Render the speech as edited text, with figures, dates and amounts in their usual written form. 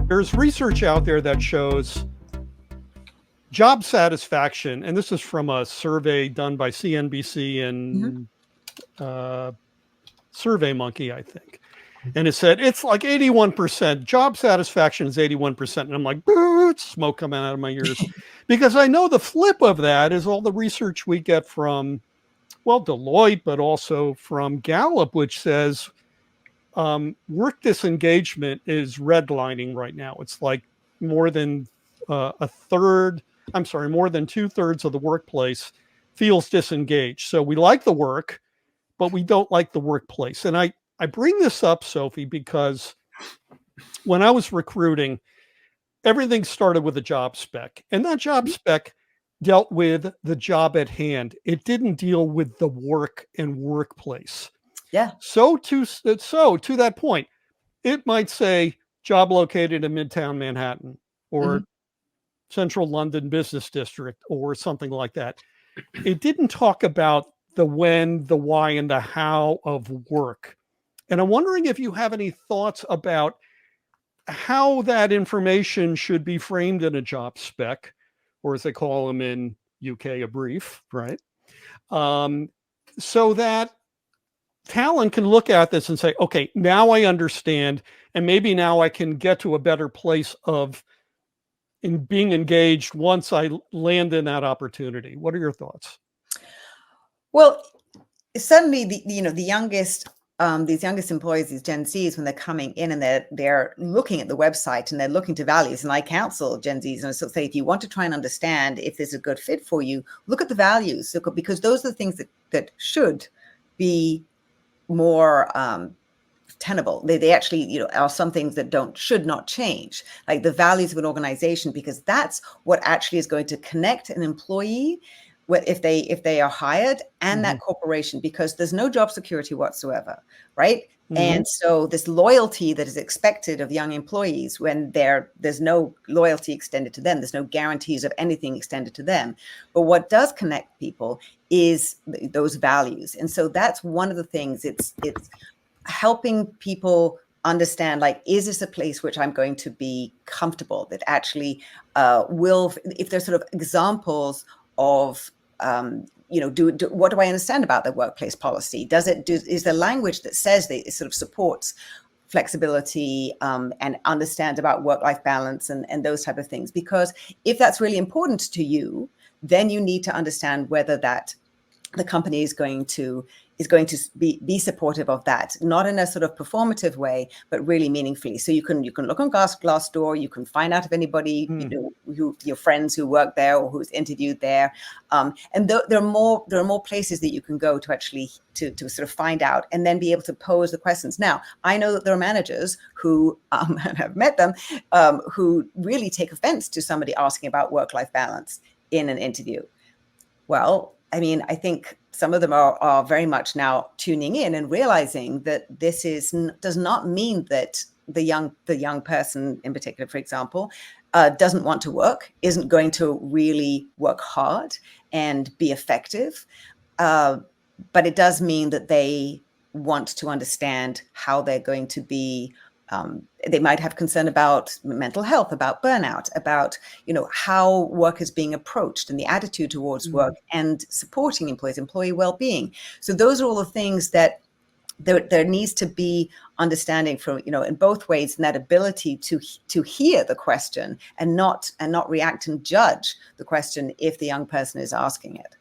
There's research out there that shows job satisfaction, and this is from a survey done by CNBC and SurveyMonkey, I think. And it said it's like 81%. Job satisfaction is 81%. And I'm like, smoke coming out of my ears. Because I know the flip of that is all the research we get from, well, Deloitte, but also from Gallup, which says work disengagement is redlining right now. It's like more than more than 2/3 of the workplace feels disengaged. So we like the work, but we don't like the workplace. And I bring this up, Sophie, because when I was recruiting, everything started with a job spec. And that job spec dealt with the job at hand. It didn't deal with the work and workplace. Yeah. So to that point, it might say job located in Midtown Manhattan or Central London Business District or something like that. It didn't talk about the when, the why, and the how of work. And I'm wondering if you have any thoughts about how that information should be framed in a job spec, or as they call them in UK, a brief, right? So that talent can look at this and say, okay, now I understand, and maybe now I can get to a better place of in being engaged once I land in that opportunity. What are your thoughts? Well, certainly the youngest these youngest employees, these Gen Zs, when they're coming in and they're looking at the website and they're looking to values, and I counsel Gen Zs and so say, if you want to try and understand if there's a good fit for you, look at the values, because those are the things that should be more tenable. They actually, are some things that should not change, like the values of an organization, because that's what actually is going to connect an employee if they are hired and that corporation, because there's no job security whatsoever, right? And so this loyalty that is expected of young employees, when there's no loyalty extended to them, there's no guarantees of anything extended to them. But what does connect people is those values. And so that's one of the things. It's helping people understand, like, is this a place which I'm going to be comfortable, that actually will, if there's sort of examples of what do I understand about the workplace policy? Is there language that says that it sort of supports flexibility and understands about work-life balance and those type of things? Because if that's really important to you, then you need to understand whether that the company is going to be supportive of that, not in a sort of performative way, but really meaningfully. So you can look on Glassdoor, you can find out if anybody, who your friends who work there or who's interviewed there, and there are more places that you can go to actually to sort of find out and then be able to pose the questions. Now, I know that there are managers who have met them who really take offense to somebody asking about work-life balance in an interview. Well, I mean, I think some of them are very much now tuning in and realizing that this does not mean that the young person in particular, for example, doesn't want to work, isn't going to really work hard and be effective. But it does mean that they want to understand how they're going to be. They might have concern about mental health, about burnout, about how work is being approached and the attitude towards work, and supporting employee well-being. So those are all the things that there needs to be understanding from in both ways, and that ability to hear the question and not react and judge the question if the young person is asking it.